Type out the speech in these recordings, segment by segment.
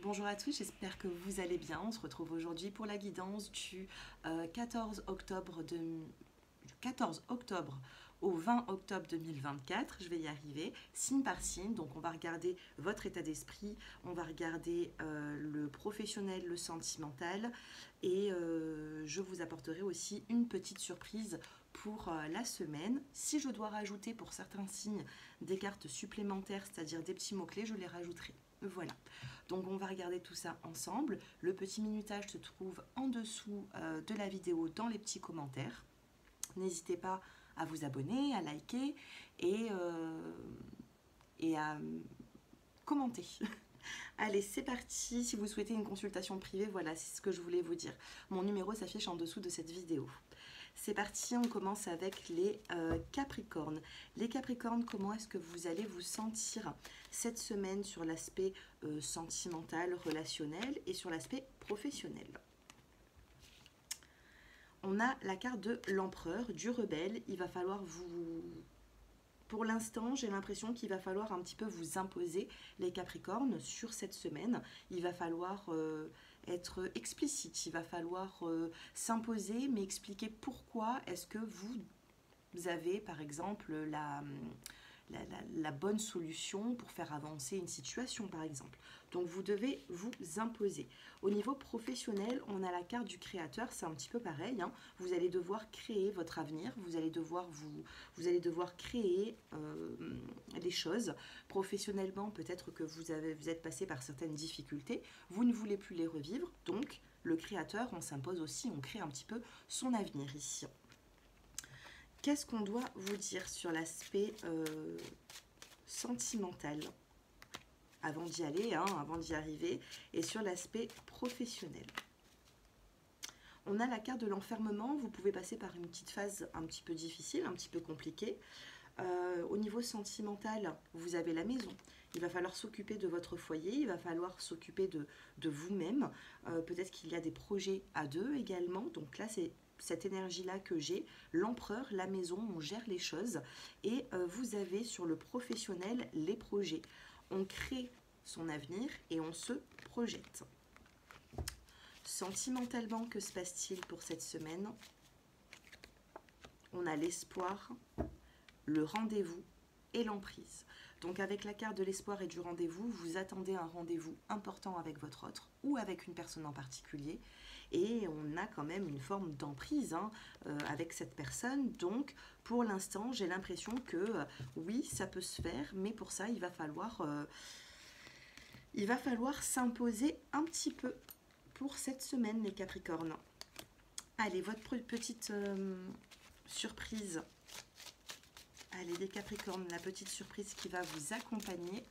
Bonjour à tous, j'espère que vous allez bien. On se retrouve aujourd'hui pour la guidance du 14 octobre, du 14 octobre au 20 octobre 2024. Je vais y arriver, signe par signe. Donc on va regarder votre état d'esprit, on va regarder le professionnel, le sentimental et je vous apporterai aussi une petite surprise pour la semaine. Si je dois rajouter pour certains signes des cartes supplémentaires, c'est-à-dire des petits mots-clés, je les rajouterai. Voilà, donc on va regarder tout ça ensemble. Le petit minutage se trouve en dessous de la vidéo dans les petits commentaires. N'hésitez pas à vous abonner, à liker et à commenter. Allez, c'est parti. Si vous souhaitez une consultation privée, voilà, c'est ce que je voulais vous dire. Mon numéro s'affiche en dessous de cette vidéo. C'est parti, on commence avec les Capricornes. Les Capricornes, comment est-ce que vous allez vous sentir cette semaine sur l'aspect sentimental, relationnel et sur l'aspect professionnel? On a la carte de l'empereur, du rebelle. Il va falloir vous... Pour l'instant, j'ai l'impression qu'il va falloir un petit peu vous imposer, les Capricornes, sur cette semaine. Il va falloir être explicite, il va falloir s'imposer, mais expliquer pourquoi est-ce que vous avez, par exemple, la bonne solution pour faire avancer une situation, par exemple. Donc, vous devez vous imposer. Au niveau professionnel, on a la carte du créateur, c'est un petit peu pareil. Hein. Vous allez devoir créer votre avenir, vous allez devoir créer les choses. Professionnellement, peut-être que vous êtes passé par certaines difficultés, vous ne voulez plus les revivre, donc le créateur, on s'impose aussi, on crée un petit peu son avenir ici. Qu'est-ce qu'on doit vous dire sur l'aspect sentimental avant d'y aller, hein, avant d'y arriver, et sur l'aspect professionnel? On a la carte de l'enfermement, vous pouvez passer par une petite phase un petit peu difficile, un petit peu compliquée. Au niveau sentimental, vous avez la maison. Il va falloir s'occuper de votre foyer, il va falloir s'occuper de vous-même. Peut-être qu'il y a des projets à deux également, donc là c'est cette énergie-là que j'ai, l'empereur, la maison, on gère les choses. Et vous avez sur le professionnel les projets. On crée son avenir et on se projette. Sentimentalement, que se passe-t-il pour cette semaine? On a l'espoir, le rendez-vous et l'emprise. Donc avec la carte de l'espoir et du rendez-vous, vous attendez un rendez-vous important avec votre autre ou avec une personne en particulier. Et on a quand même une forme d'emprise hein, avec cette personne. Donc pour l'instant, j'ai l'impression que oui, ça peut se faire, mais pour ça, il va falloir s'imposer un petit peu pour cette semaine, les Capricornes. Allez, votre petite surprise. Allez, les Capricornes, la petite surprise qui va vous accompagner.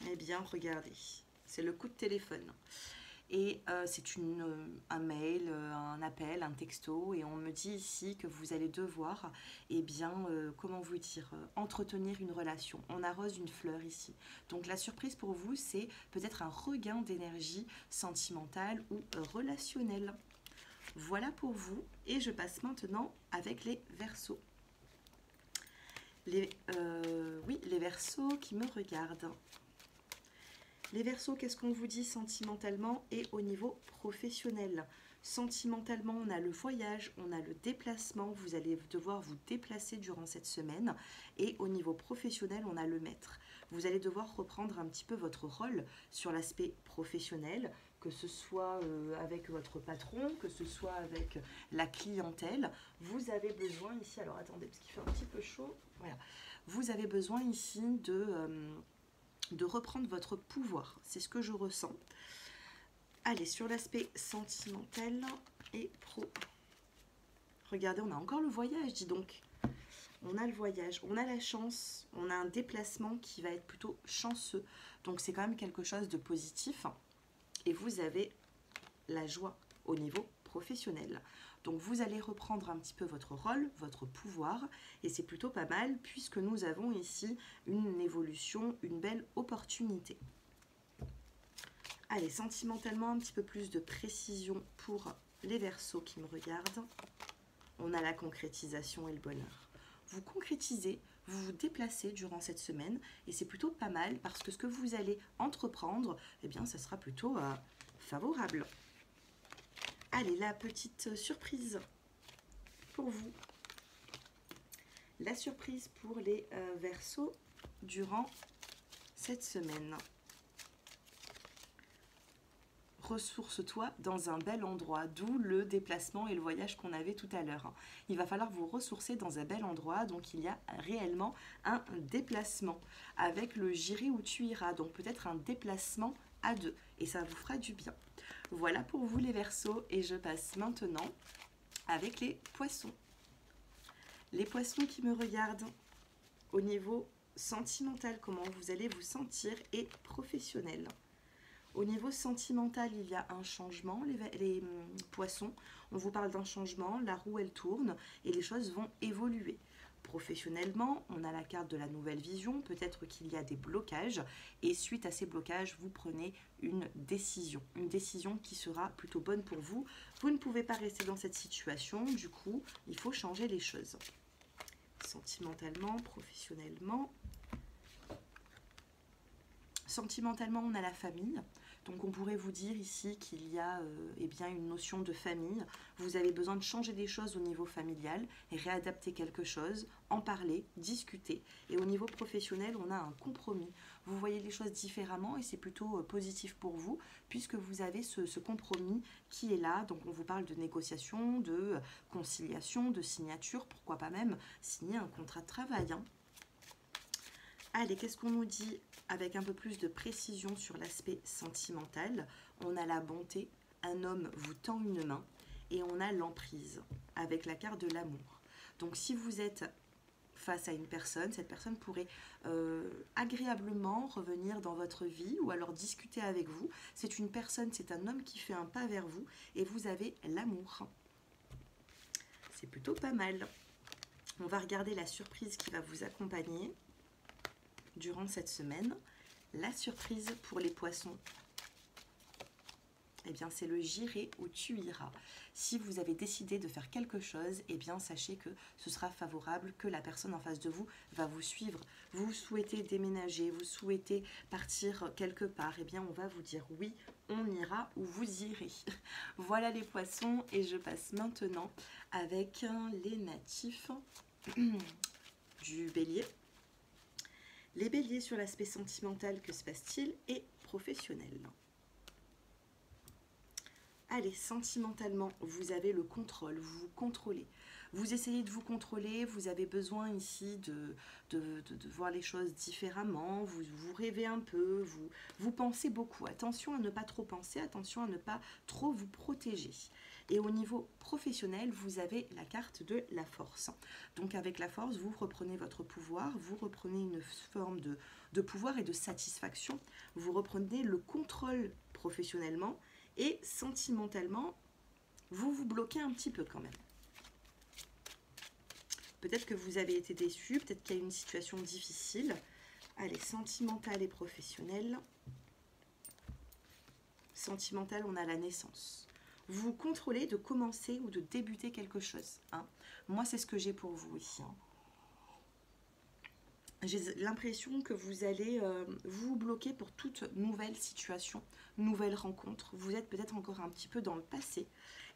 Eh bien, regardez, c'est le coup de téléphone. Et c'est un mail, un appel, un texto. Et on me dit ici que vous allez devoir, eh bien, comment vous dire, entretenir une relation. On arrose une fleur ici. Donc la surprise pour vous, c'est peut-être un regain d'énergie sentimentale ou relationnelle. Voilà pour vous. Et je passe maintenant avec les Verseaux. Les Verseaux qui me regardent. Les Verseaux, qu'est-ce qu'on vous dit sentimentalement et au niveau professionnel? Sentimentalement, on a le voyage, on a le déplacement. Vous allez devoir vous déplacer durant cette semaine. Et au niveau professionnel, on a le maître. Vous allez devoir reprendre un petit peu votre rôle sur l'aspect professionnel, que ce soit avec votre patron, que ce soit avec la clientèle. Vous avez besoin ici, alors attendez, parce qu'il fait un petit peu chaud. Voilà. Vous avez besoin ici de reprendre votre pouvoir. C'est ce que je ressens. Allez, sur l'aspect sentimental et pro. Regardez, on a encore le voyage, dis donc. On a le voyage, on a la chance, on a un déplacement qui va être plutôt chanceux. Donc c'est quand même quelque chose de positif. Et vous avez la joie au niveau professionnel. Donc vous allez reprendre un petit peu votre rôle, votre pouvoir, et c'est plutôt pas mal puisque nous avons ici une évolution, une belle opportunité. Allez, sentimentalement, un petit peu plus de précision pour les Verseaux qui me regardent. On a la concrétisation et le bonheur. Vous concrétisez, vous vous déplacez durant cette semaine et c'est plutôt pas mal parce que ce que vous allez entreprendre, eh bien, ça sera plutôt favorable. Allez, la petite surprise pour vous. La surprise pour les Verseaux durant cette semaine. Ressource-toi dans un bel endroit, d'où le déplacement et le voyage qu'on avait tout à l'heure. Il va falloir vous ressourcer dans un bel endroit, donc il y a réellement un déplacement avec le j'irai où tu iras, donc peut-être un déplacement à deux et ça vous fera du bien. Voilà pour vous les Verseaux et je passe maintenant avec les Poissons. Les Poissons qui me regardent au niveau sentimental, comment vous allez vous sentir et professionnel. Au niveau sentimental, il y a un changement, les Poissons. On vous parle d'un changement, la roue elle tourne et les choses vont évoluer. Professionnellement, on a la carte de la nouvelle vision, peut-être qu'il y a des blocages et suite à ces blocages, vous prenez une décision qui sera plutôt bonne pour vous. Vous ne pouvez pas rester dans cette situation, du coup, il faut changer les choses. Sentimentalement, professionnellement. Sentimentalement, on a la famille. Donc on pourrait vous dire ici qu'il y a eh bien, une notion de famille. Vous avez besoin de changer des choses au niveau familial et réadapter quelque chose, en parler, discuter. Et au niveau professionnel, on a un compromis. Vous voyez les choses différemment et c'est plutôt positif pour vous puisque vous avez ce compromis qui est là. Donc on vous parle de négociation, de conciliation, de signature, pourquoi pas même signer un contrat de travail, hein. Allez, qu'est-ce qu'on nous dit avec un peu plus de précision sur l'aspect sentimental? On a la bonté, un homme vous tend une main et on a l'emprise avec la carte de l'amour. Donc si vous êtes face à une personne, cette personne pourrait agréablement revenir dans votre vie ou alors discuter avec vous. C'est une personne, c'est un homme qui fait un pas vers vous et vous avez l'amour. C'est plutôt pas mal. On va regarder la surprise qui va vous accompagner durant cette semaine. La surprise pour les Poissons, eh bien c'est le j'irai où tu iras. Si vous avez décidé de faire quelque chose, eh bien sachez que ce sera favorable, que la personne en face de vous va vous suivre. Vous souhaitez déménager, vous souhaitez partir quelque part, eh bien on va vous dire oui, on ira où vous irez. Voilà les Poissons et je passe maintenant avec les natifs du Bélier. Les Béliers sur l'aspect sentimental, que se passe-t-il? Et professionnel. Allez, sentimentalement, vous avez le contrôle, vous vous contrôlez. Vous essayez de vous contrôler, vous avez besoin ici de voir les choses différemment, vous rêvez un peu, vous pensez beaucoup. Attention à ne pas trop penser, attention à ne pas trop vous protéger. Et au niveau professionnel, vous avez la carte de la force. Donc avec la force, vous reprenez votre pouvoir, vous reprenez une forme de pouvoir et de satisfaction. Vous reprenez le contrôle professionnellement et sentimentalement, vous vous bloquez un petit peu quand même. Peut-être que vous avez été déçu, peut-être qu'il y a une situation difficile. Allez, sentimental et professionnel. Sentimental, on a la naissance. Vous contrôlez de commencer ou de débuter quelque chose, hein. Moi, c'est ce que j'ai pour vous ici, hein. J'ai l'impression que vous allez vous bloquer pour toute nouvelle situation, nouvelle rencontre. Vous êtes peut-être encore un petit peu dans le passé.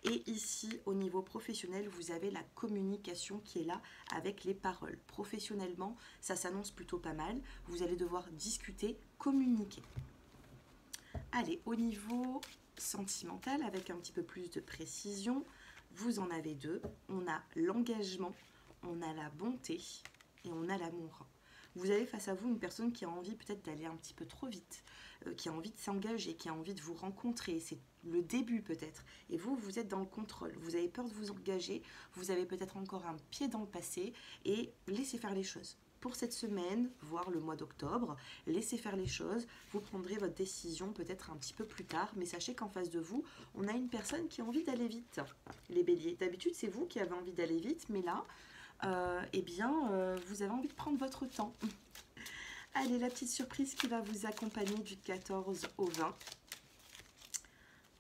Et ici, au niveau professionnel, vous avez la communication qui est là avec les paroles. Professionnellement, ça s'annonce plutôt pas mal. Vous allez devoir discuter, communiquer. Allez, au niveau sentimental, avec un petit peu plus de précision, vous en avez deux. On a l'engagement, on a la bonté et on a l'amour. Vous avez face à vous une personne qui a envie peut-être d'aller un petit peu trop vite, qui a envie de s'engager, qui a envie de vous rencontrer. C'est le début peut-être. Et vous, vous êtes dans le contrôle. Vous avez peur de vous engager. Vous avez peut-être encore un pied dans le passé. Et laissez faire les choses. Pour cette semaine, voire le mois d'octobre, laissez faire les choses. Vous prendrez votre décision peut-être un petit peu plus tard. Mais sachez qu'en face de vous, on a une personne qui a envie d'aller vite. Les béliers, d'habitude, c'est vous qui avez envie d'aller vite. Mais là... vous avez envie de prendre votre temps. Allez, la petite surprise qui va vous accompagner du 14 au 20.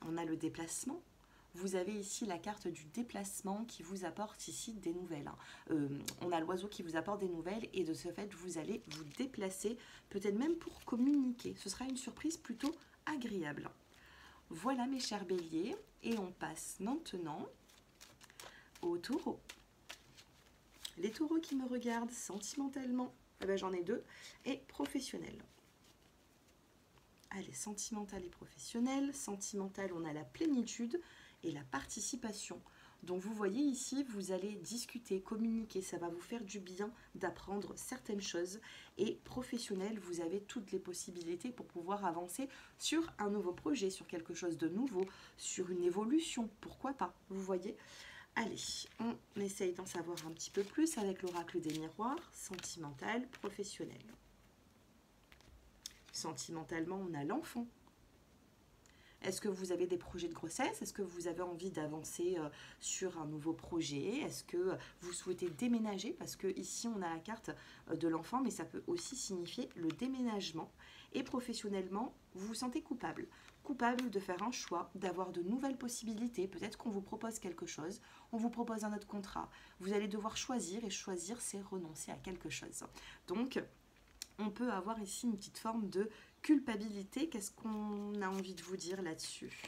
On a le déplacement, vous avez ici la carte du déplacement qui vous apporte ici des nouvelles. On a l'oiseau qui vous apporte des nouvelles et de ce fait, vous allez vous déplacer, peut-être même pour communiquer. Ce sera une surprise plutôt agréable. Voilà mes chers béliers, et on passe maintenant aux taureaux. Les taureaux qui me regardent sentimentalement, eh ben, j'en ai deux, et professionnel. Allez, sentimental et professionnel. Sentimental, on a la plénitude et la participation. Donc vous voyez ici, vous allez discuter, communiquer, ça va vous faire du bien d'apprendre certaines choses. Et professionnel, vous avez toutes les possibilités pour pouvoir avancer sur un nouveau projet, sur quelque chose de nouveau, sur une évolution, pourquoi pas, vous voyez. Allez, on essaye d'en savoir un petit peu plus avec l'oracle des miroirs, sentimental, professionnel. Sentimentalement, on a l'enfant. Est-ce que vous avez des projets de grossesse? Est-ce que vous avez envie d'avancer sur un nouveau projet? Est-ce que vous souhaitez déménager? Parce que ici, on a la carte de l'enfant, mais ça peut aussi signifier le déménagement. Et professionnellement, vous vous sentez coupable. Coupable de faire un choix, d'avoir de nouvelles possibilités. Peut-être qu'on vous propose quelque chose, on vous propose un autre contrat. Vous allez devoir choisir, et choisir, c'est renoncer à quelque chose. Donc, on peut avoir ici une petite forme de culpabilité. Qu'est-ce qu'on a envie de vous dire là-dessus?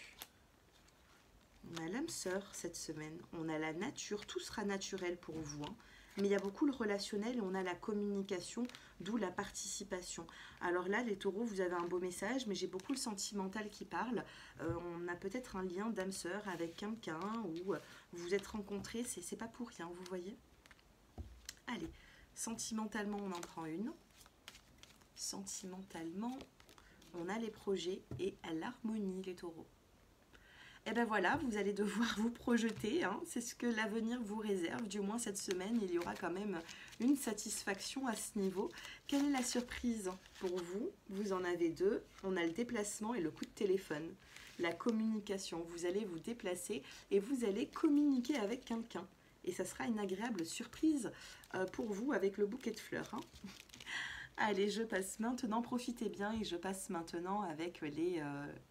On a l'âme sœur cette semaine, on a la nature, tout sera naturel pour vous, hein. Mais il y a beaucoup le relationnel et on a la communication, d'où la participation. Alors là, les taureaux, vous avez un beau message, mais j'ai beaucoup le sentimental qui parle. On a peut-être un lien d'âme sœur avec quelqu'un ou vous vous êtes rencontrés, c'est pas pour rien, vous voyez. Allez, sentimentalement, on en prend une. Sentimentalement, on a les projets et l'harmonie, les taureaux. Et ben voilà, vous allez devoir vous projeter, hein. C'est ce que l'avenir vous réserve, du moins cette semaine, il y aura quand même une satisfaction à ce niveau. Quelle est la surprise pour vous? Vous en avez deux, on a le déplacement et le coup de téléphone. La communication, vous allez vous déplacer et vous allez communiquer avec quelqu'un. Et ça sera une agréable surprise pour vous avec le bouquet de fleurs, hein. Allez, je passe maintenant, profitez bien, et je passe maintenant avec les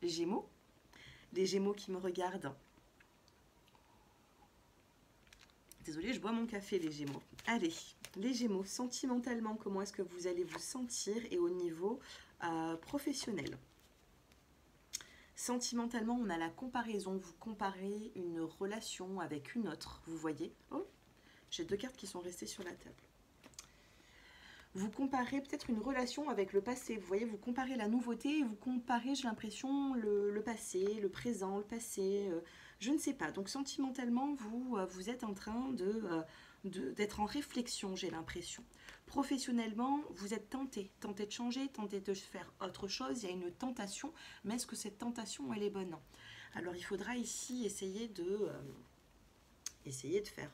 Gémeaux. Les Gémeaux qui me regardent. Désolée, je bois mon café, les Gémeaux. Allez, les Gémeaux, sentimentalement, comment est-ce que vous allez vous sentir et au niveau professionnel? Sentimentalement, on a la comparaison. Vous comparez une relation avec une autre, vous voyez. Oh, j'ai deux cartes qui sont restées sur la table. Vous comparez peut-être une relation avec le passé. Vous voyez, vous comparez la nouveauté et vous comparez, j'ai l'impression, le passé, le présent, le passé. Je ne sais pas. Donc, sentimentalement, vous êtes en train d'être en réflexion, j'ai l'impression. Professionnellement, vous êtes tenté de changer, tenté de faire autre chose. Il y a une tentation, mais est-ce que cette tentation, elle est bonne? Alors, il faudra ici essayer de faire...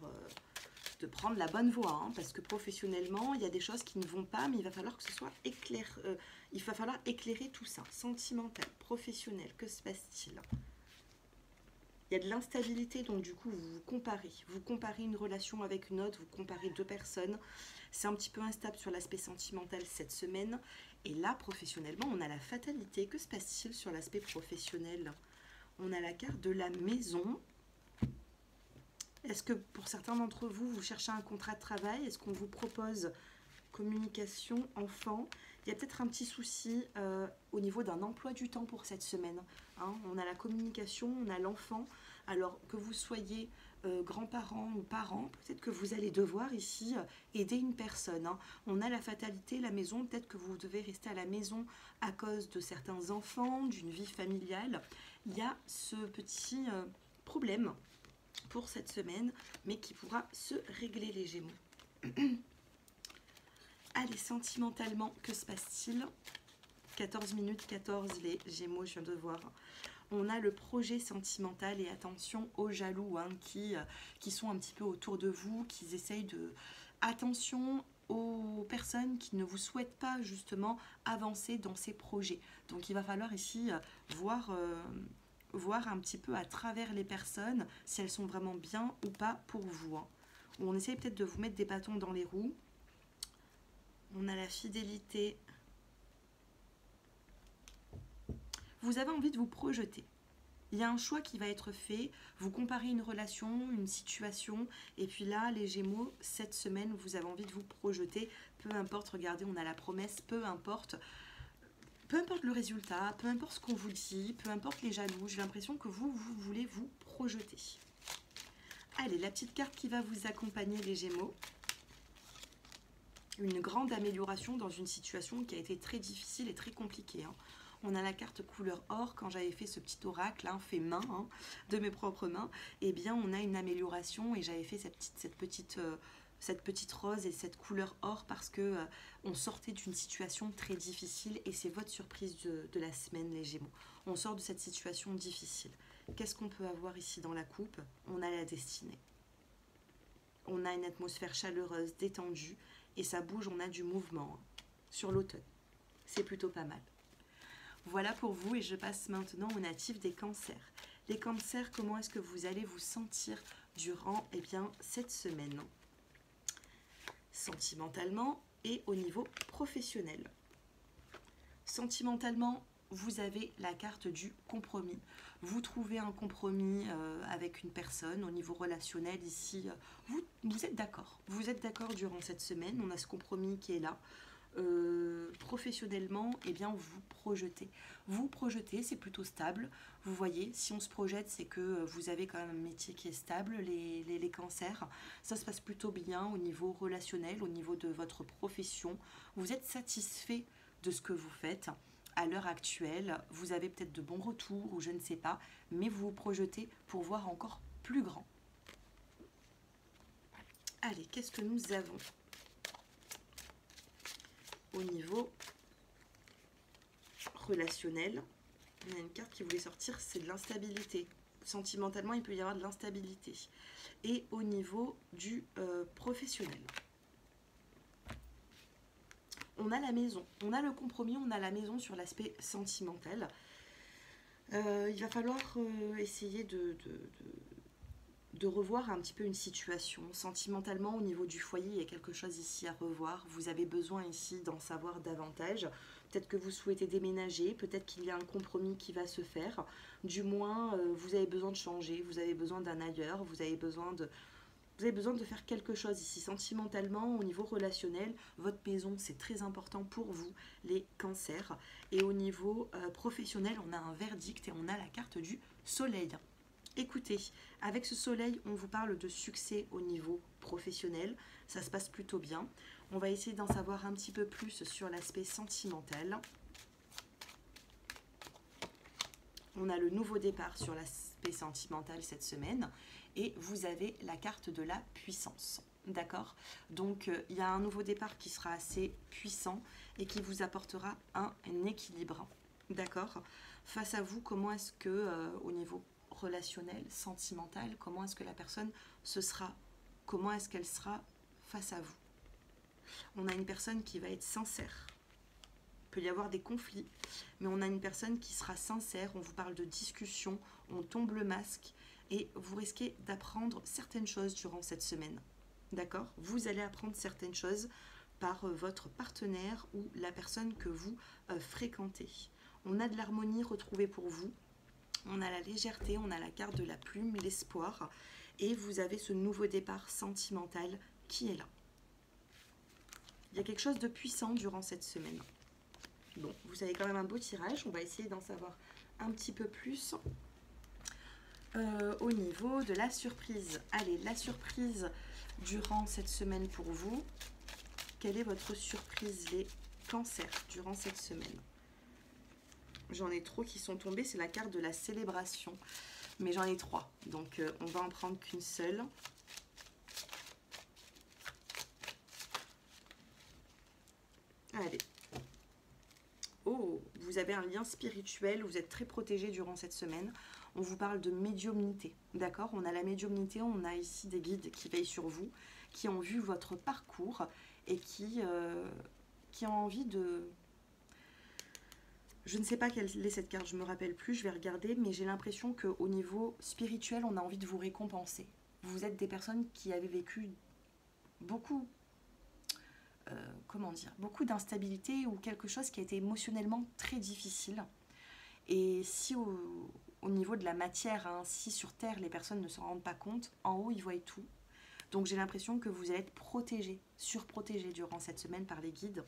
de prendre la bonne voie, hein, parce que professionnellement, il y a des choses qui ne vont pas, mais il va falloir que ce soit il va falloir éclairer tout ça. Sentimental, professionnel, que se passe-t-il? Il y a de l'instabilité, donc du coup, vous comparez une relation avec une autre, vous comparez deux personnes. C'est un petit peu instable sur l'aspect sentimental cette semaine. Et là, professionnellement, on a la fatalité. Que se passe-t-il sur l'aspect professionnel? On a la carte de la maison. Est-ce que pour certains d'entre vous, vous cherchez un contrat de travail? Est-ce qu'on vous propose communication, enfant? Il y a peut-être un petit souci au niveau d'un emploi du temps pour cette semaine, hein. On a la communication, on a l'enfant. Alors que vous soyez grands-parents ou parents, peut-être que vous allez devoir ici aider une personne, hein. On a la fatalité, la maison. Peut-être que vous devez rester à la maison à cause de certains enfants, d'une vie familiale. Il y a ce petit problème pour cette semaine, mais qui pourra se régler, les Gémeaux. Allez, sentimentalement, que se passe-t-il? 14 minutes 14, les Gémeaux, je viens de voir. On a le projet sentimental et attention aux jaloux, hein, qui sont un petit peu autour de vous, qui essayent de... Attention aux personnes qui ne vous souhaitent pas justement avancer dans ces projets. Donc il va falloir ici voir un petit peu à travers les personnes si elles sont vraiment bien ou pas pour vous, hein. Ou on essaye peut-être de vous mettre des bâtons dans les roues. On a la fidélité. Vous avez envie de vous projeter. Il y a un choix qui va être fait, vous comparez une relation, une situation, et puis là, les Gémeaux, cette semaine, vous avez envie de vous projeter, peu importe, regardez, on a la promesse, peu importe le résultat, peu importe ce qu'on vous dit, peu importe les jaloux, j'ai l'impression que vous voulez vous projeter. Allez, la petite carte qui va vous accompagner, les Gémeaux. Une grande amélioration dans une situation qui a été très difficile et très compliquée. Hein. On a la carte couleur or, quand j'avais fait ce petit oracle, hein, fait main, hein, de mes propres mains, eh bien on a une amélioration et j'avais fait cette petite rose et cette couleur or parce que on sortait d'une situation très difficile et c'est votre surprise de la semaine, les Gémeaux. On sort de cette situation difficile. Qu'est-ce qu'on peut avoir ici dans la coupe? On a la destinée. On a une atmosphère chaleureuse, détendue, et ça bouge, on a du mouvement hein, sur l'automne. C'est plutôt pas mal. Voilà pour vous et je passe maintenant aux natifs des cancers. Les cancers, comment est-ce que vous allez vous sentir durant cette semaine? Sentimentalement et au niveau professionnel. Sentimentalement, vous avez la carte du compromis. Vous trouvez un compromis avec une personne au niveau relationnel ici. Vous êtes d'accord. Vous êtes d'accord durant cette semaine. On a ce compromis qui est là. Professionnellement, eh bien, vous projetez. Vous projetez, c'est plutôt stable. Vous voyez, si on se projette, c'est que vous avez quand même un métier qui est stable, les cancers. Ça se passe plutôt bien au niveau relationnel, au niveau de votre profession. Vous êtes satisfait de ce que vous faites. À l'heure actuelle, vous avez peut-être de bons retours ou je ne sais pas, mais vous vous projetez pour voir encore plus grand. Allez, qu'est-ce que nous avons au niveau relationnel? On a une carte qui voulait sortir, c'est de l'instabilité. Sentimentalement, il peut y avoir de l'instabilité. Et au niveau du professionnel, on a la maison, on a le compromis, on a la maison sur l'aspect sentimental. Il va falloir essayer de revoir un petit peu une situation. Sentimentalement, au niveau du foyer, il y a quelque chose ici à revoir. Vous avez besoin ici d'en savoir davantage. Peut-être que vous souhaitez déménager, peut-être qu'il y a un compromis qui va se faire. Du moins, vous avez besoin de changer, vous avez besoin d'un ailleurs, vous avez besoin de faire quelque chose ici. Sentimentalement, au niveau relationnel, votre maison, c'est très important pour vous, les cancers. Et au niveau professionnel, on a un verdict et on a la carte du soleil. Écoutez, avec ce soleil, on vous parle de succès au niveau professionnel. Ça se passe plutôt bien. On va essayer d'en savoir un petit peu plus sur l'aspect sentimental. On a le nouveau départ sur l'aspect sentimental cette semaine. Et vous avez la carte de la puissance. D'accord? Donc, il y a un nouveau départ qui sera assez puissant et qui vous apportera un équilibre. D'accord? Face à vous, comment est-ce que, au niveau relationnel, sentimental, comment est-ce que la personne comment est-ce qu'elle sera face à vous? On a une personne qui va être sincère. Il peut y avoir des conflits, mais on a une personne qui sera sincère. On vous parle de discussion, on tombe le masque et vous risquez d'apprendre certaines choses durant cette semaine. D'accord? Vous allez apprendre certaines choses par votre partenaire ou la personne que vous fréquentez. On a de l'harmonie retrouvée pour vous. On a la légèreté, on a la carte de la plume, l'espoir. Et vous avez ce nouveau départ sentimental qui est là. Il y a quelque chose de puissant durant cette semaine. Bon, vous avez quand même un beau tirage. On va essayer d'en savoir un petit peu plus au niveau de la surprise. Allez, la surprise durant cette semaine pour vous. Quelle est votre surprise, les cancers, durant cette semaine? J'en ai trop qui sont tombés. C'est la carte de la célébration. Mais j'en ai 3. Donc, on va en prendre qu'une seule. Allez. Oh, vous avez un lien spirituel. Vous êtes très protégé durant cette semaine. On vous parle de médiumnité. D'accord? On a la médiumnité. On a ici des guides qui veillent sur vous, qui ont vu votre parcours et qui ont envie de... Je ne sais pas quelle est cette carte, je ne me rappelle plus, je vais regarder, mais j'ai l'impression qu'au niveau spirituel, on a envie de vous récompenser. Vous êtes des personnes qui avaient vécu beaucoup, beaucoup d'instabilité ou quelque chose qui a été émotionnellement très difficile. Et si au niveau de la matière, hein, si sur Terre les personnes ne s'en rendent pas compte, en haut ils voient tout. Donc j'ai l'impression que vous allez être protégés, surprotégés durant cette semaine par les guides.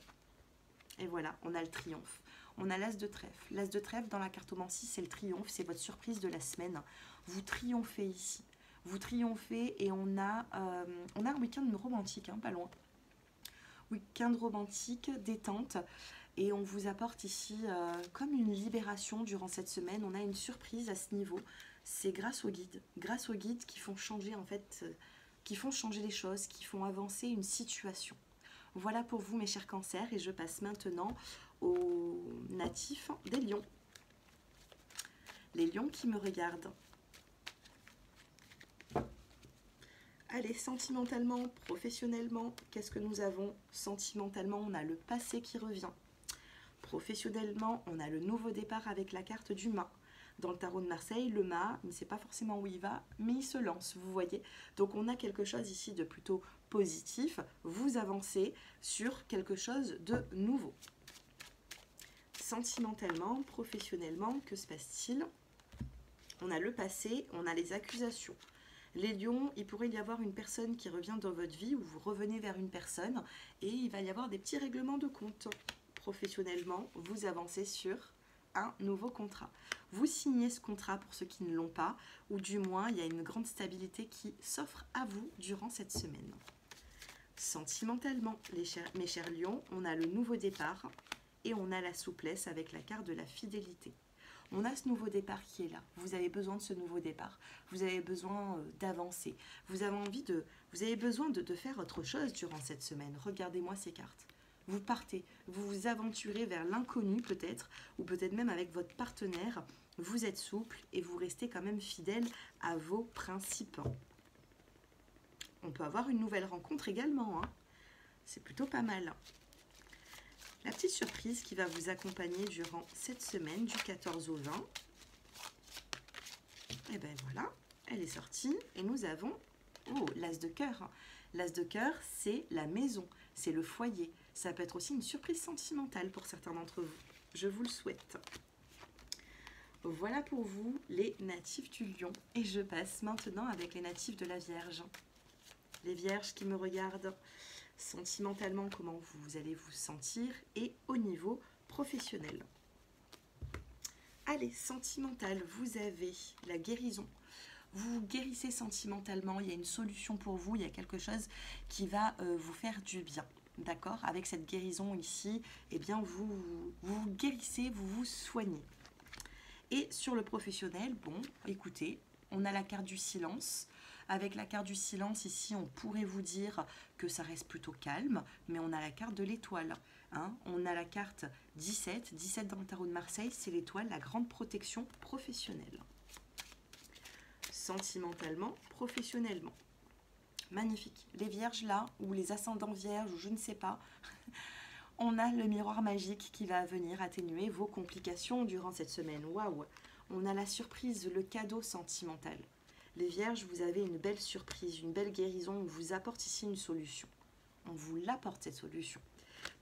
Et voilà, on a le triomphe. On a l'as de trèfle. L'as de trèfle dans la cartomancie, c'est le triomphe, c'est votre surprise de la semaine. Vous triomphez ici. Vous triomphez et on a un week-end romantique, hein, pas loin. Week-end romantique, détente. Et on vous apporte ici comme une libération durant cette semaine. On a une surprise à ce niveau. C'est grâce aux guides qui font changer en fait, qui font changer les choses, qui font avancer une situation. Voilà pour vous mes chers cancers et je passe maintenant aux natifs des lions. Les lions qui me regardent. Allez, sentimentalement, professionnellement, qu'est-ce que nous avons? Sentimentalement, on a le passé qui revient. Professionnellement, on a le nouveau départ avec la carte du mât. Dans le tarot de Marseille, le mât, il ne sait pas forcément où il va, mais il se lance, vous voyez. Donc on a quelque chose ici de plutôt positif. Vous avancez sur quelque chose de nouveau. Sentimentalement, professionnellement, que se passe-t-il? On a le passé, on a les accusations. Les lions, il pourrait y avoir une personne qui revient dans votre vie ou vous revenez vers une personne et il va y avoir des petits règlements de compte. Professionnellement, vous avancez sur un nouveau contrat. Vous signez ce contrat pour ceux qui ne l'ont pas, ou du moins il y a une grande stabilité qui s'offre à vous durant cette semaine. Sentimentalement, mes chers lions, on a le nouveau départ et on a la souplesse avec la carte de la fidélité. On a ce nouveau départ qui est là. Vous avez besoin de ce nouveau départ. Vous avez besoin d'avancer. Vous avez besoin de faire autre chose durant cette semaine. Regardez-moi ces cartes. Vous partez, vous vous aventurez vers l'inconnu peut-être, ou peut-être même avec votre partenaire. Vous êtes souple et vous restez quand même fidèle à vos principes. On peut avoir une nouvelle rencontre également, hein. C'est plutôt pas mal. La petite surprise qui va vous accompagner durant cette semaine du 14 au 20. Et ben voilà, elle est sortie et nous avons l'as de cœur. L'as de cœur, c'est la maison, c'est le foyer. Ça peut être aussi une surprise sentimentale pour certains d'entre vous. Je vous le souhaite. Voilà pour vous les natifs du lion. Et je passe maintenant avec les natifs de la Vierge. Les Vierges qui me regardent. Sentimentalement, comment vous allez vous sentir et au niveau professionnel. Allez, sentimental, vous avez la guérison. Vous guérissez sentimentalement, il y a une solution pour vous, il y a quelque chose qui va vous faire du bien. D'accord? Avec cette guérison ici, eh bien vous guérissez, vous vous soignez. Et sur le professionnel, bon, écoutez, on a la carte du silence. Avec la carte du silence, ici, on pourrait vous dire que ça reste plutôt calme, mais on a la carte de l'étoile. Hein, on a la carte 17. 17 dans le tarot de Marseille, c'est l'étoile, la grande protection professionnelle. Sentimentalement, professionnellement. Magnifique. Les vierges là, ou les ascendants vierges, ou je ne sais pas, on a le miroir magique qui va venir atténuer vos complications durant cette semaine. Waouh! On a la surprise, le cadeau sentimental. Les vierges, vous avez une belle surprise, une belle guérison. On vous apporte ici une solution. On vous l'apporte cette solution.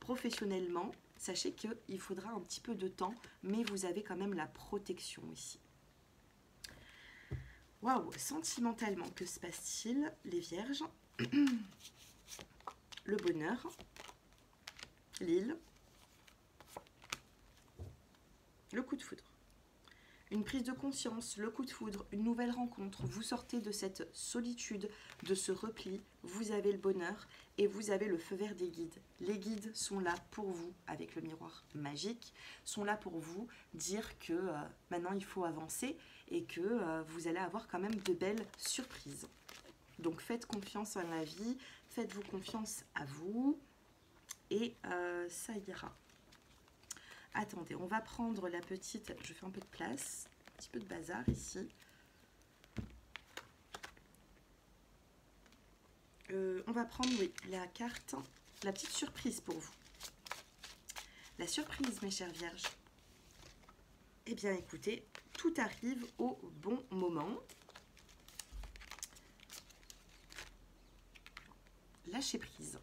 Professionnellement, sachez qu'il faudra un petit peu de temps, mais vous avez quand même la protection ici. Waouh! Sentimentalement, que se passe-t-il, les vierges? Le bonheur, l'île, le coup de foudre. Une prise de conscience, le coup de foudre, une nouvelle rencontre. Vous sortez de cette solitude, de ce repli. Vous avez le bonheur et vous avez le feu vert des guides. Les guides sont là pour vous, avec le miroir magique, sont là pour vous dire que maintenant il faut avancer et que vous allez avoir quand même de belles surprises. Donc faites confiance en la vie, faites-vous confiance à vous et ça ira. Attendez, on va prendre la petite, je fais un peu de place, un petit peu de bazar ici. On va prendre, oui, la carte, la petite surprise pour vous. La surprise, mes chères vierges. Eh bien, écoutez, tout arrive au bon moment. Lâchez prise.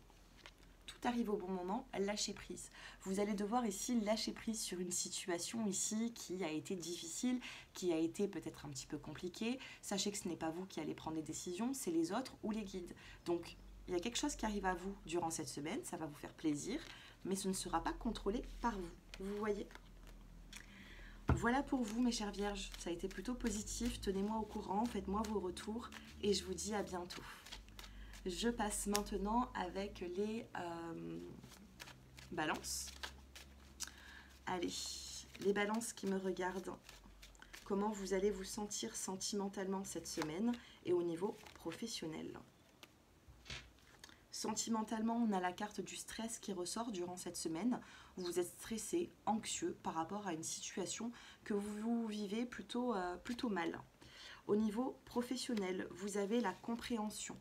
tout arrive au bon moment, lâchez prise. Vous allez devoir ici lâcher prise sur une situation ici qui a été difficile, qui a été peut-être un petit peu compliquée. Sachez que ce n'est pas vous qui allez prendre les décisions, c'est les autres ou les guides. Donc, il y a quelque chose qui arrive à vous durant cette semaine, ça va vous faire plaisir, mais ce ne sera pas contrôlé par vous. Vous voyez ? Voilà pour vous, mes chères vierges. Ça a été plutôt positif. Tenez-moi au courant, faites-moi vos retours et je vous dis à bientôt. Je passe maintenant avec les balances. Allez, les balances qui me regardent. Comment vous allez vous sentir sentimentalement cette semaine et au niveau professionnel. Sentimentalement, on a la carte du stress qui ressort durant cette semaine. Vous êtes stressé, anxieux par rapport à une situation que vous vivez plutôt mal. Au niveau professionnel, vous avez la compréhension.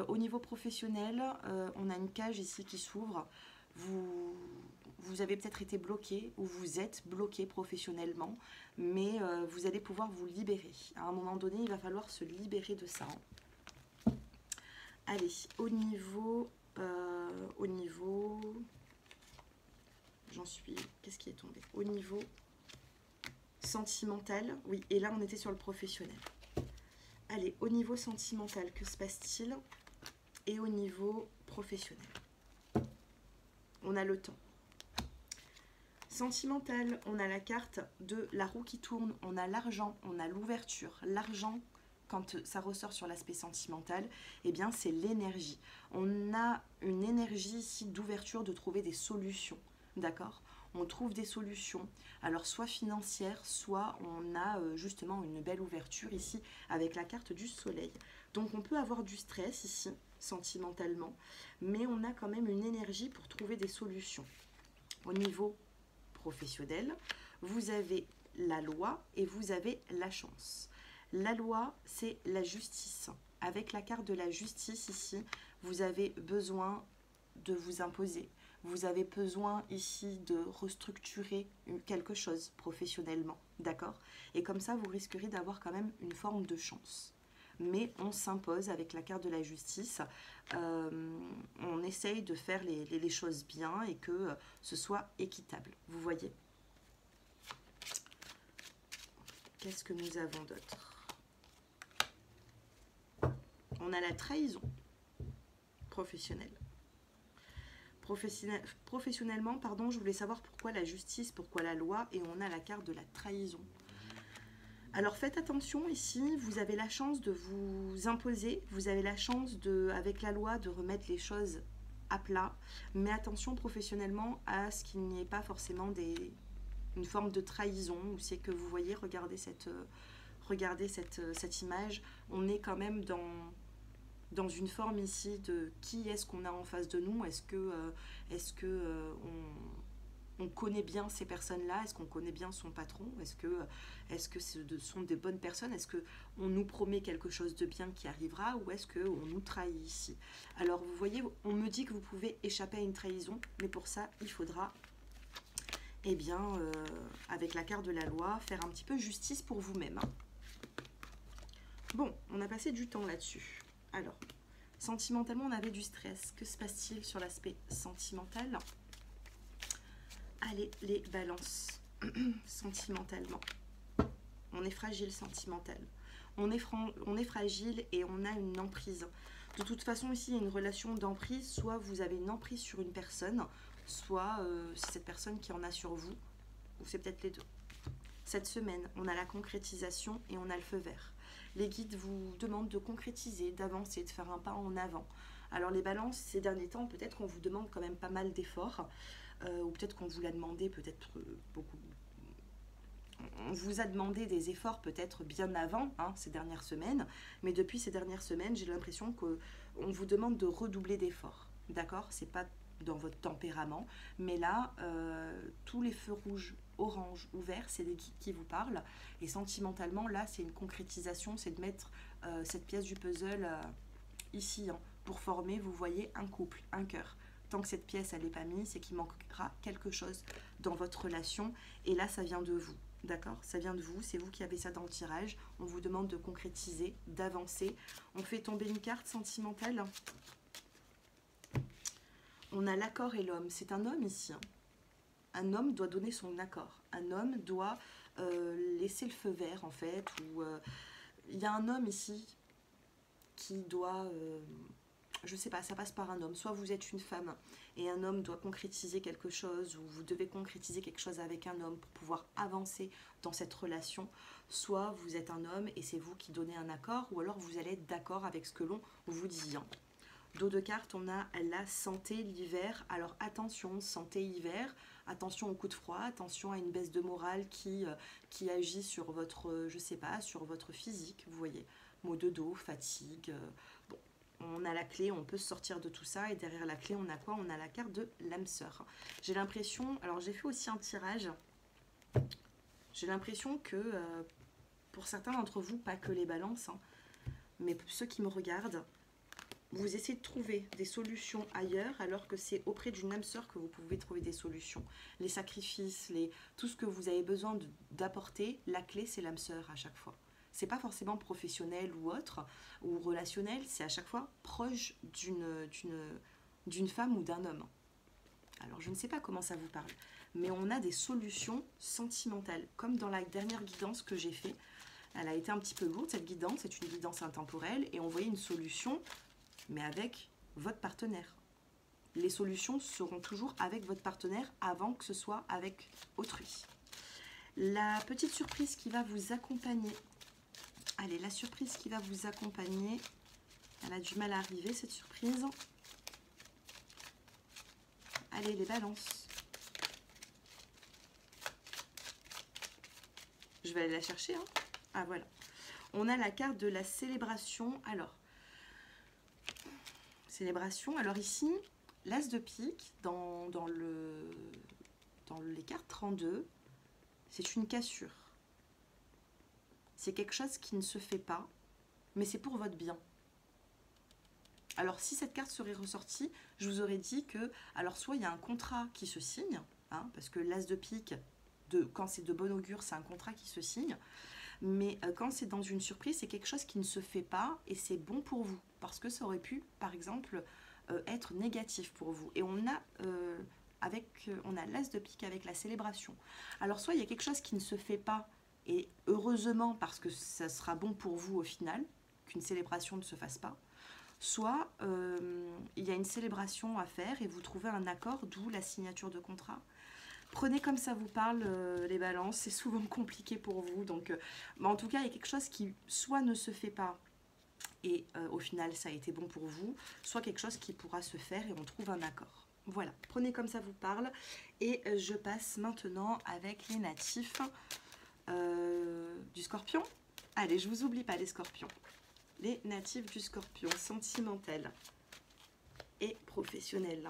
Au niveau professionnel, on a une cage ici qui s'ouvre. Vous avez peut-être été bloqué ou vous êtes bloqué professionnellement, mais vous allez pouvoir vous libérer. À un moment donné, il va falloir se libérer de ça. Allez, au niveau, j'en suis, qu'est-ce qui est tombé? Au niveau sentimental, oui, et là on était sur le professionnel. Allez, au niveau sentimental, que se passe-t-il? Et au niveau professionnel, on a le temps. Sentimental, on a la carte de la roue qui tourne, on a l'argent, on a l'ouverture. L'argent, quand ça ressort sur l'aspect sentimental, eh bien c'est l'énergie. On a une énergie ici d'ouverture, de trouver des solutions, d'accord? On trouve des solutions, alors soit financières, soit on a justement une belle ouverture ici avec la carte du soleil. Donc on peut avoir du stress ici, sentimentalement, mais on a quand même une énergie pour trouver des solutions. Au niveau professionnel, vous avez la loi et vous avez la chance. La loi, c'est la justice. Avec la carte de la justice ici, vous avez besoin de vous imposer. Vous avez besoin ici de restructurer quelque chose professionnellement, d'accord? Et comme ça, vous risquerez d'avoir quand même une forme de chance. Mais on s'impose avec la carte de la justice. On essaye de faire les choses bien et que ce soit équitable. Vous voyez? Qu'est-ce que nous avons d'autre? On a la trahison professionnelle. Professionnellement, pardon, je voulais savoir pourquoi la justice, pourquoi la loi, et on a la carte de la trahison. Alors faites attention ici, vous avez la chance de vous imposer, vous avez la chance avec la loi de remettre les choses à plat, mais attention professionnellement à ce qu'il n'y ait pas forcément une forme de trahison, où c'est que vous voyez, regardez cette image, on est quand même dans une forme ici de qui est-ce qu'on a en face de nous, est-ce que on connaît bien ces personnes-là, est-ce qu'on connaît bien son patron, est-ce que ce sont des bonnes personnes, est-ce qu'on nous promet quelque chose de bien qui arrivera ou est-ce qu'on nous trahit ici. Alors vous voyez, on me dit que vous pouvez échapper à une trahison, mais pour ça il faudra, eh bien, avec la carte de la loi, faire un petit peu justice pour vous-même. Bon, on a passé du temps là-dessus. Alors, sentimentalement, on avait du stress. Que se passe-t-il sur l'aspect sentimental? Allez, les balances. Sentimentalement. On est fragile sentimental. On est fragile et on a une emprise. De toute façon, ici, il y a une relation d'emprise. Soit vous avez une emprise sur une personne, soit c'est cette personne qui en a sur vous, ou c'est peut-être les deux. Cette semaine, on a la concrétisation et on a le feu vert. Les guides vous demandent de concrétiser, d'avancer, de faire un pas en avant. Alors les balances, ces derniers temps, peut-être qu'on vous demande quand même pas mal d'efforts, ou peut-être qu'on vous l'a demandé peut-être beaucoup. On vous a demandé des efforts peut-être bien avant, hein, ces dernières semaines, mais depuis ces dernières semaines, j'ai l'impression qu'on vous demande de redoubler d'efforts. D'accord? C'est pas dans votre tempérament, mais là, tous les feux rouges, orange ou vert, c'est des guides qui vous parlent, et sentimentalement, là, c'est une concrétisation, c'est de mettre cette pièce du puzzle ici, hein, pour former, vous voyez, un couple, un cœur. Tant que cette pièce, elle n'est pas mise, c'est qu'il manquera quelque chose dans votre relation, et là, ça vient de vous. D'accord? Ça vient de vous, c'est vous qui avez ça dans le tirage. On vous demande de concrétiser, d'avancer. On fait tomber une carte sentimentale. on a l'accord et l'homme. C'est un homme ici. Hein. Un homme doit donner son accord. Un homme doit laisser le feu vert, en fait. Ou il y a un homme ici qui doit... je sais pas, ça passe par un homme. Soit vous êtes une femme et un homme doit concrétiser quelque chose, ou vous devez concrétiser quelque chose avec un homme pour pouvoir avancer dans cette relation. Soit vous êtes un homme et c'est vous qui donnez un accord, ou alors vous allez être d'accord avec ce que l'on vous dit. Dos de cartes, on a la santé, l'hiver. Alors attention, santé, hiver. Attention au coup de froid, attention à une baisse de morale qui agit sur votre, je sais pas, sur votre physique, vous voyez. Maux de dos, fatigue. Bon, on a la clé, on peut se sortir de tout ça. Et derrière la clé, on a quoi? On a la carte de l'âme sœur. J'ai l'impression, alors j'ai fait aussi un tirage. J'ai l'impression que pour certains d'entre vous, pas que les balances, hein, mais pour ceux qui me regardent, vous essayez de trouver des solutions ailleurs, alors que c'est auprès d'une âme sœur que vous pouvez trouver des solutions. Les sacrifices, tout ce que vous avez besoin d'apporter, la clé, c'est l'âme sœur à chaque fois. C'est pas forcément professionnel ou autre, ou relationnel, c'est à chaque fois proche d'une femme ou d'un homme. Alors, je ne sais pas comment ça vous parle, mais on a des solutions sentimentales, comme dans la dernière guidance que j'ai faite. Elle a été un petit peu lourde, cette guidance, c'est une guidance intemporelle, et on voyait une solution, mais avec votre partenaire. Les solutions seront toujours avec votre partenaire avant que ce soit avec autrui. La petite surprise qui va vous accompagner. Allez, la surprise qui va vous accompagner. Elle a du mal à arriver, cette surprise. Allez, les balances. Je vais aller la chercher. Hein. Ah, voilà. On a la carte de la célébration. Alors, célébration. Alors ici, l'as de pique dans les cartes 32, c'est une cassure. C'est quelque chose qui ne se fait pas, mais c'est pour votre bien. Alors si cette carte serait ressortie, je vous aurais dit que, alors soit il y a un contrat qui se signe, hein, parce que l'as de pique, quand c'est de bon augure, c'est un contrat qui se signe. Mais quand c'est dans une surprise, c'est quelque chose qui ne se fait pas et c'est bon pour vous. Parce que ça aurait pu, par exemple, être négatif pour vous. Et on a l'as de pique avec la célébration. Alors soit il y a quelque chose qui ne se fait pas et heureusement parce que ça sera bon pour vous au final, qu'une célébration ne se fasse pas. Soit il y a une célébration à faire et vous trouvez un accord, d'où la signature de contrat. Prenez comme ça vous parle les balances, c'est souvent compliqué pour vous. Donc, en tout cas, il y a quelque chose qui soit ne se fait pas et au final ça a été bon pour vous, soit quelque chose qui pourra se faire et on trouve un accord. Voilà, prenez comme ça vous parle. Et je passe maintenant avec les natifs du Scorpion. Allez, je vous oublie pas les Scorpions. Les natifs du Scorpion, sentimental et professionnel.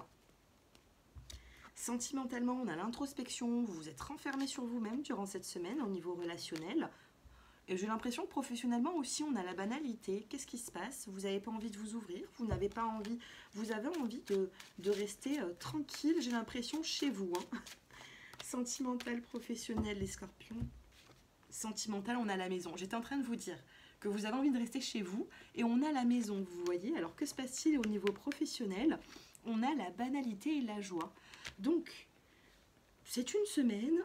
Sentimentalement, on a l'introspection, vous vous êtes renfermé sur vous-même durant cette semaine au niveau relationnel. Et j'ai l'impression que professionnellement aussi, on a la banalité. Qu'est-ce qui se passe? Vous n'avez pas envie de vous ouvrir, vous n'avez pas envie, vous avez envie de rester tranquille, j'ai l'impression, chez vous. Hein. Sentimental, professionnel, les Scorpions. Sentimental, on a la maison. J'étais en train de vous dire que vous avez envie de rester chez vous et on a la maison, vous voyez. Alors que se passe-t-il au niveau professionnel? On a la banalité et la joie. Donc, c'est une semaine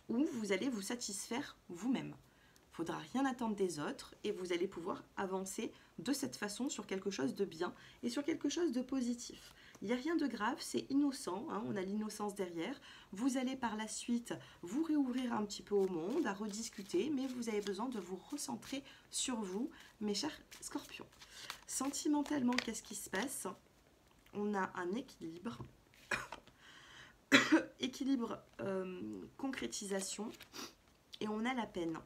où vous allez vous satisfaire vous-même. Il ne faudra rien attendre des autres et vous allez pouvoir avancer de cette façon sur quelque chose de bien et sur quelque chose de positif. Il n'y a rien de grave, c'est innocent, hein, on a l'innocence derrière. Vous allez par la suite vous réouvrir un petit peu au monde, à rediscuter, mais vous avez besoin de vous recentrer sur vous, mes chers Scorpions. Sentimentalement, qu'est-ce qui se passe? On a un équilibre. Équilibre, concrétisation, et on a la peine.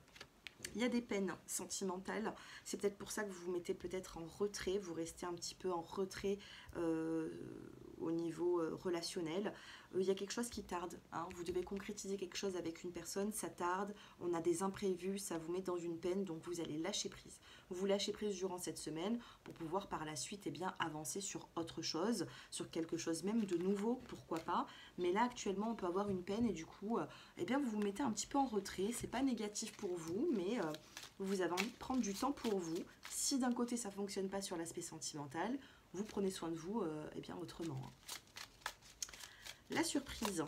Il y a des peines sentimentales, c'est peut-être pour ça que vous vous mettez peut-être en retrait, vous restez un petit peu en retrait au niveau relationnel. Il y a quelque chose qui tarde, hein. Vous devez concrétiser quelque chose avec une personne, ça tarde, on a des imprévus, ça vous met dans une peine, donc vous allez lâcher prise. Vous lâchez prise durant cette semaine pour pouvoir par la suite avancer sur autre chose, sur quelque chose même de nouveau, pourquoi pas. Mais là actuellement on peut avoir une peine et du coup vous vous mettez un petit peu en retrait, c'est pas négatif pour vous, mais vous avez envie de prendre du temps pour vous. Si d'un côté ça ne fonctionne pas sur l'aspect sentimental, vous prenez soin de vous eh bien autrement. La surprise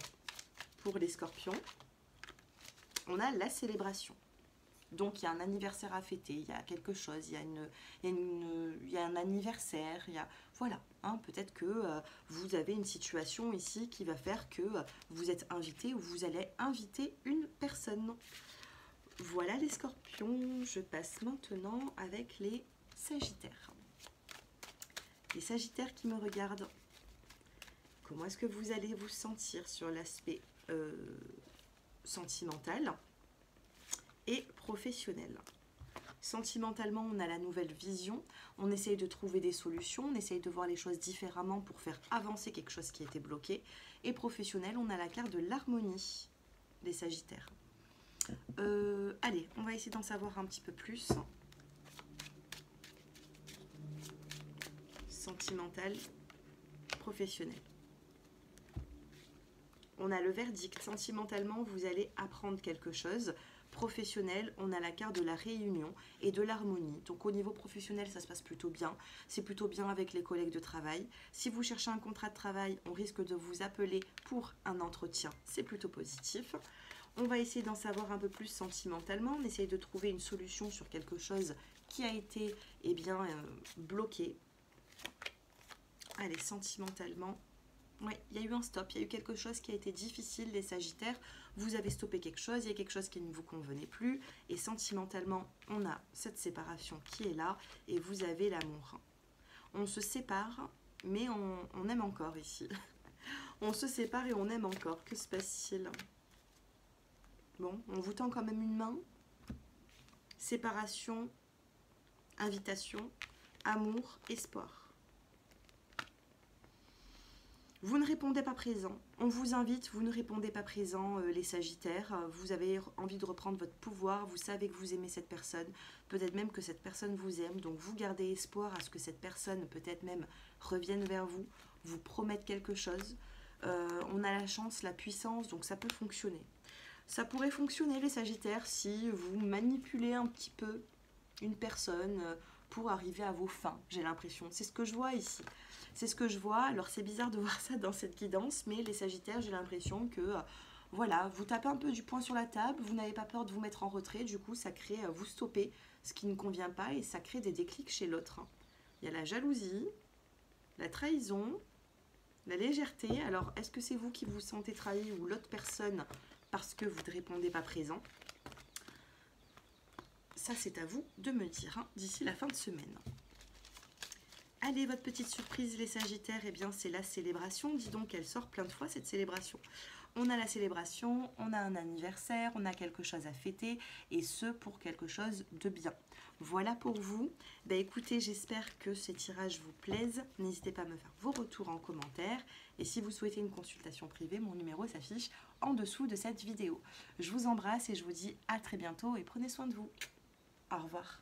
pour les scorpions, on a la célébration. Donc il y a un anniversaire à fêter, il y a quelque chose, il y a un anniversaire, il y a, voilà, hein, peut-être que vous avez une situation ici qui va faire que vous êtes invité ou vous allez inviter une personne. Voilà les scorpions, je passe maintenant avec les sagittaires. Les sagittaires qui me regardent, comment est-ce que vous allez vous sentir sur l'aspect sentimental et professionnel? Sentimentalement, on a la nouvelle vision, on essaye de trouver des solutions, on essaye de voir les choses différemment pour faire avancer quelque chose qui était bloqué. Et professionnel, on a la carte de l'harmonie, les sagittaires. Allez, on va essayer d'en savoir un petit peu plus. Sentimental, professionnel. On a le verdict. Sentimentalement, vous allez apprendre quelque chose. Professionnel, on a la carte de la réunion et de l'harmonie. Donc au niveau professionnel, ça se passe plutôt bien. C'est plutôt bien avec les collègues de travail. Si vous cherchez un contrat de travail, on risque de vous appeler pour un entretien. C'est plutôt positif. On va essayer d'en savoir un peu plus sentimentalement. On essaye de trouver une solution sur quelque chose qui a été bloqué. Allez, sentimentalement. Oui, il y a eu un stop, il y a eu quelque chose qui a été difficile, les sagittaires. Vous avez stoppé quelque chose, il y a quelque chose qui ne vous convenait plus. Et sentimentalement, on a cette séparation qui est là et vous avez l'amour. On se sépare, mais on aime encore ici. On se sépare et on aime encore. Que se passe-t-il? Bon, on vous tend quand même une main. Séparation, invitation, amour, espoir. Vous ne répondez pas présent. On vous invite, vous ne répondez pas présent, les sagittaires. Vous avez envie de reprendre votre pouvoir. Vous savez que vous aimez cette personne. Peut-être même que cette personne vous aime. Donc vous gardez espoir à ce que cette personne peut-être même revienne vers vous. Vous promette quelque chose. On a la chance, la puissance, donc ça peut fonctionner. Ça pourrait fonctionner, les sagittaires, si vous manipulez un petit peu une personne pour arriver à vos fins, j'ai l'impression. C'est ce que je vois ici. C'est ce que je vois. Alors, c'est bizarre de voir ça dans cette guidance, mais les sagittaires, j'ai l'impression que, voilà, vous tapez un peu du poing sur la table, vous n'avez pas peur de vous mettre en retrait, du coup, ça crée, vous stoppez ce qui ne convient pas et ça crée des déclics chez l'autre. Il y a la jalousie, la trahison, la légèreté. Alors, est-ce que c'est vous qui vous sentez trahi ou l'autre personne parce que vous ne répondez pas présent? Ça, c'est à vous de me dire d'ici la fin de semaine. Allez, votre petite surprise, les sagittaires, eh bien, c'est la célébration. Dis donc, elle sort plein de fois, cette célébration. On a la célébration, on a un anniversaire, on a quelque chose à fêter, et ce, pour quelque chose de bien. Voilà pour vous. Ben, écoutez, j'espère que ces tirages vous plaisent. N'hésitez pas à me faire vos retours en commentaire. Et si vous souhaitez une consultation privée, mon numéro s'affiche en dessous de cette vidéo. Je vous embrasse et je vous dis à très bientôt et prenez soin de vous. Au revoir.